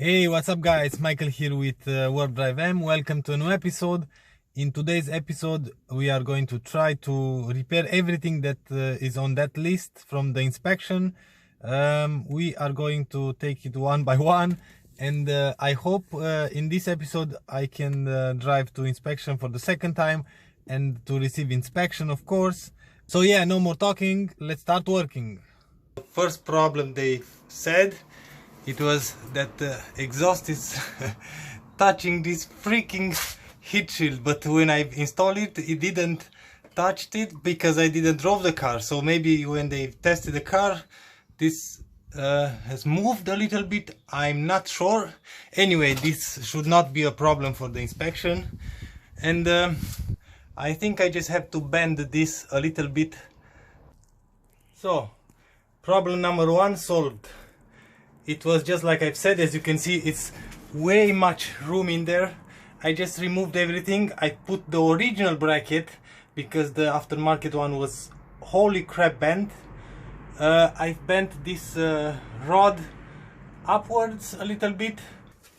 Hey, what's up guys? Michael here with WarpDriveM. Welcome to a new episode. In today's episode we are going to try to repair everything that is on that list from the inspection. We are going to take it one by one, and I hope in this episode I can drive to inspection for the second time and to receive inspection, of course. So yeah, no more talking, let's start working. The first problem they said it was that the exhaust is touching this freaking heat shield, but when I installed it, it didn't touch it because I didn't drove the car. So maybe when they tested the car, this has moved a little bit. I'm not sure. Anyway, this should not be a problem for the inspection, and I think I just have to bend this a little bit. So problem number one solved. It was just like I've said. As you can see, it's way much room in there. I just removed everything. I put the original bracket because the aftermarket one was holy crap bent. I've bent this rod upwards a little bit.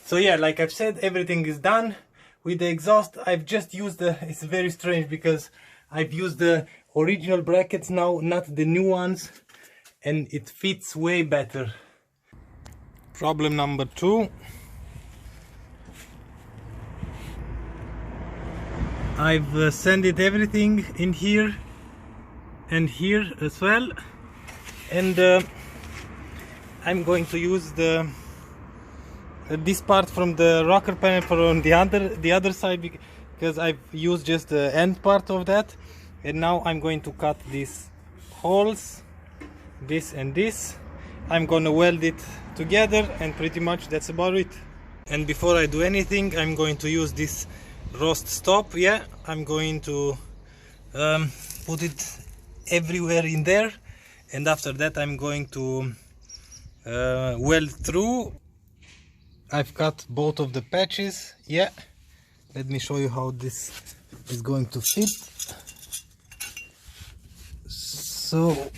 So yeah, like I've said, everything is done. With the exhaust, I've just used it's very strange because I've used the original brackets now, not the new ones, and it fits way better. Problem number two. I've sanded everything in here and here as well, and I'm going to use this part from the rocker panel for on the other side, because I've used just the end part of that, and now I'm going to cut these holes, this and this. I'm gonna weld it together, and pretty much that's about it. And before I do anything, I'm going to use this rust stop. Yeah, I'm going to put it everywhere in there, and after that I'm going to weld through. I've cut both of the patches. Yeah, let me show you how this is going to fit. So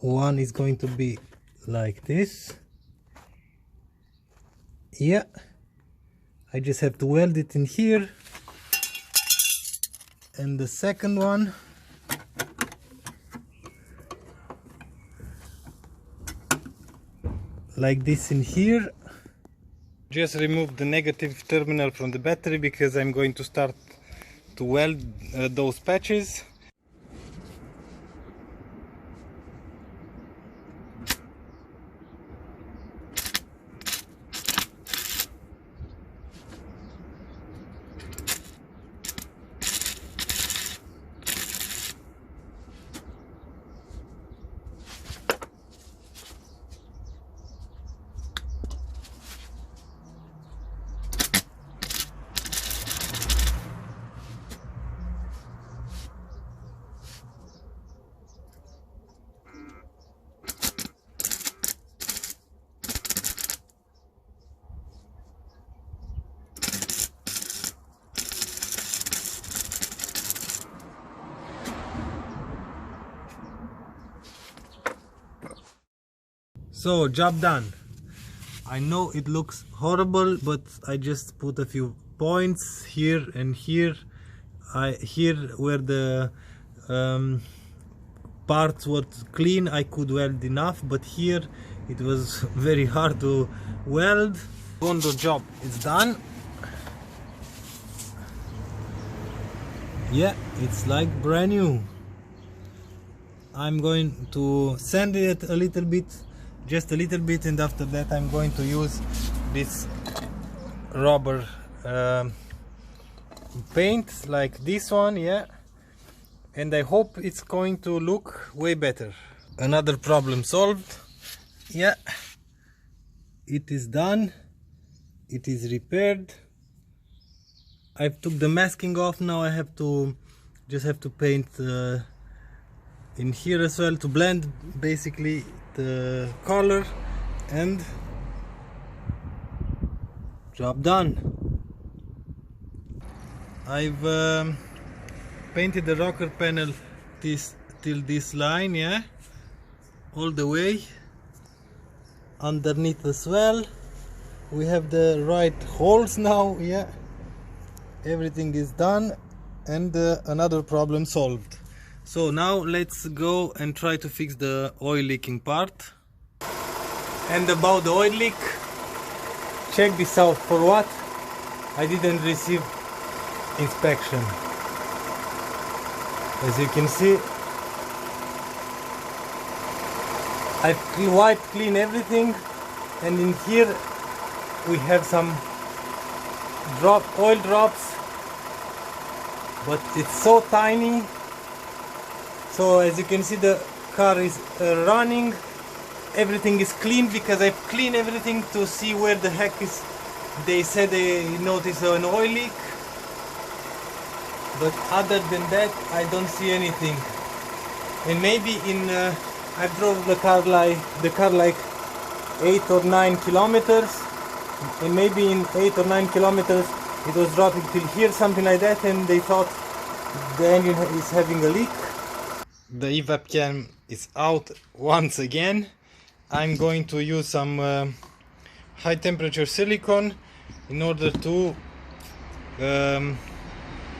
one is going to be like this. Yeah, I just have to weld it in here, and the second one like this in here. Just remove the negative terminal from the battery because I'm going to start to weld those patches. So, job done. I know it looks horrible, but I just put a few points here and here. Here where the parts were clean, I could weld enough, but here it was very hard to weld. Bondo job is done. Yeah, it's like brand new. I'm going to sand it a little bit, just a little bit, and after that I'm going to use this rubber paint like this one. Yeah, and I hope it's going to look way better. Another problem solved. Yeah, it is done, it is repaired. I've took the masking off. Now I have to just paint in here as well to blend basically the color, and job done. I've painted the rocker panel till this line, yeah, all the way, underneath as well. We have the right holes now. Yeah, everything is done, and another problem solved. So now let's go and try to fix the oil leaking part. And about the oil leak, check this out. For what? I didn't receive inspection. As you can see, I've wiped clean everything, and in here we have some oil drops, but it's so tiny. So as you can see, the car is running. Everything is clean because I've cleaned everything to see where the heck is. They said they noticed an oil leak, but other than that I don't see anything. And maybe I drove the car like 8 or 9 kilometers, and maybe in 8 or 9 kilometers it was dropping till here, something like that, and they thought the engine is having a leak. The EVAP Jam is out once again. I'm going to use some high temperature silicone in order to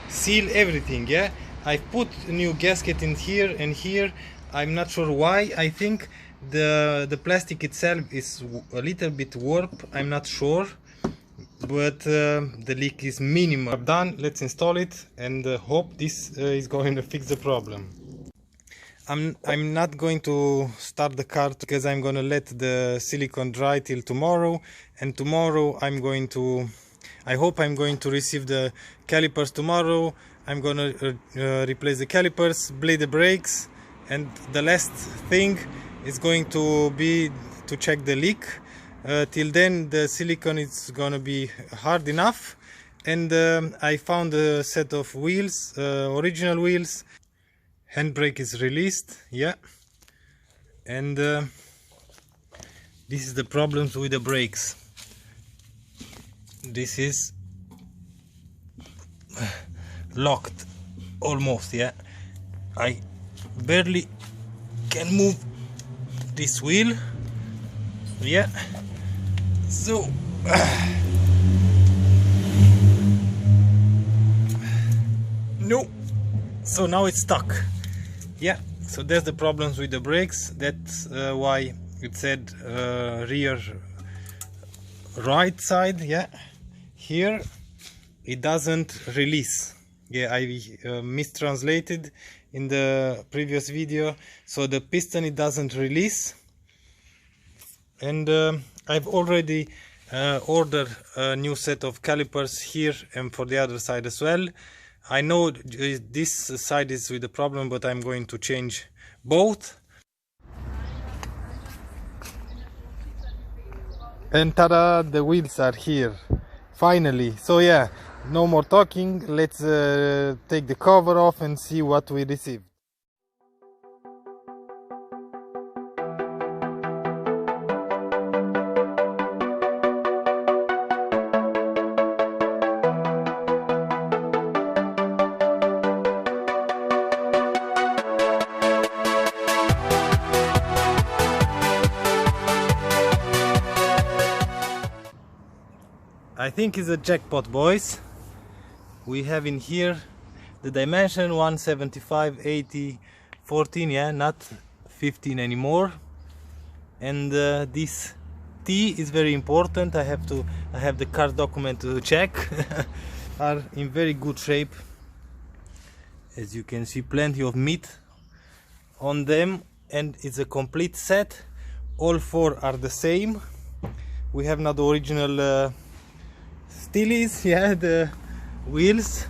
seal everything. Yeah, I put a new gasket in here and here. I'm not sure why. I think the plastic itself is a little bit warped. I'm not sure, but the leak is minimal. Done. Let's install it and hope this is going to fix the problem. I'm not going to start the car because I'm going to let the silicone dry till tomorrow, and tomorrow I hope I'm going to receive the calipers tomorrow. I'm going to replace the calipers, bleed the brakes, and the last thing is going to be to check the leak. Till then the silicone is going to be hard enough, and I found a set of wheels, original wheels. Handbrake is released, yeah, and this is the problems with the brakes. This is locked almost, yeah. I barely can move this wheel, yeah. So no, so now it's stuck. Yeah, so that's the problems with the brakes. That's why it said rear right side. Yeah, here it doesn't release. Yeah, I mistranslated in the previous video. So the piston, it doesn't release, and I've already ordered a new set of calipers here and for the other side as well. I know this side is with the problem, but I'm going to change both. And tada, the wheels are here finally. So yeah, no more talking, let's take the cover off and see what we received. I think it's a jackpot, boys. We have in here the dimension 175, 80, 14, yeah, not 15 anymore. And this T is very important. I have the car document to check. Are in very good shape. As you can see, plenty of meat on them, and it's a complete set. All four are the same. We have now the original Steelies, yeah, the wheels,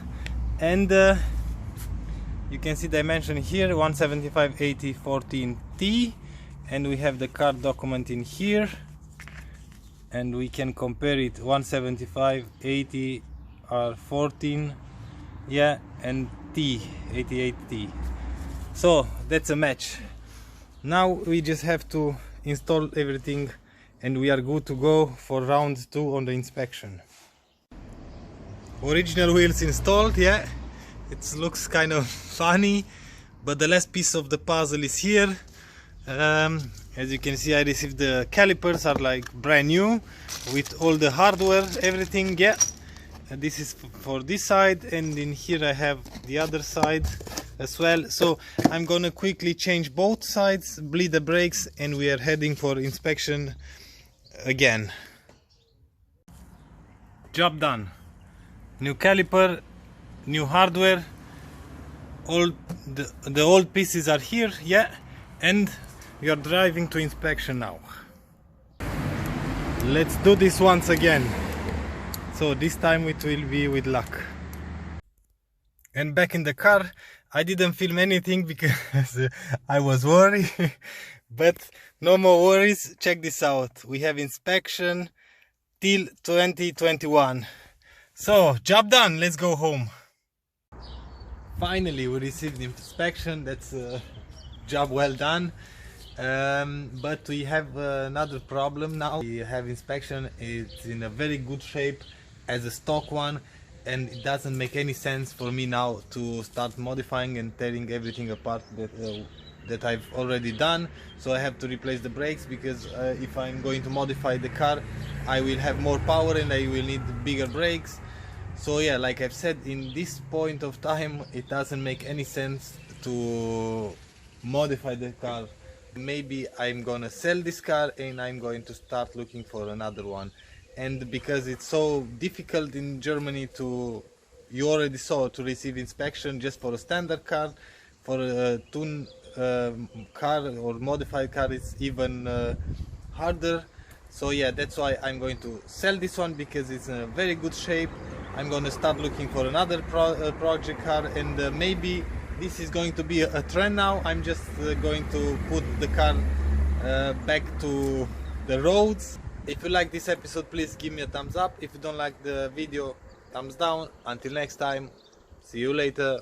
and you can see dimension here 175, 80, 14 T, and we have the car document in here, and we can compare it. 175, 80 are 14, yeah, and T 88 T. So that's a match. Now we just have to install everything, and we are good to go for round 2 on the inspection. Original wheels installed, yeah. It looks kind of funny, but the last piece of the puzzle is here. As you can see, I received the calipers are like brand new with all the hardware, everything. Yeah, and this is for this side, and in here I have the other side as well. So I'm gonna quickly change both sides, bleed the brakes, and we are heading for inspection again. Job done. New caliper, new hardware, all the old pieces are here. Yeah, and we are driving to inspection now. Let's do this once again. So this time it will be with luck. And back in the car, I didn't film anything because I was worried. But no more worries. Check this out. We have inspection till 2021. So job done. Let's go home. Finally we received the inspection. That's a job well done. But we have another problem now. We have inspection. It's in a very good shape as a stock one, and it doesn't make any sense for me now to start modifying and tearing everything apart that I've already done. So I have to replace the brakes, because if I'm going to modify the car, I will have more power and I will need bigger brakes. So yeah, like I've said, in this point of time it doesn't make any sense to modify the car. Maybe I'm gonna sell this car and I'm going to start looking for another one. And because it's so difficult in Germany to, you already saw, to receive inspection just for a standard car, for a tune car or modified car it's even harder. So yeah, that's why I'm going to sell this one, because it's in a very good shape. I'm going to start looking for another project car, and maybe this is going to be a trend now. I'm just going to put the car back to the roads. If you like this episode, please give me a thumbs up. If you don't like the video, thumbs down. Until next time, see you later.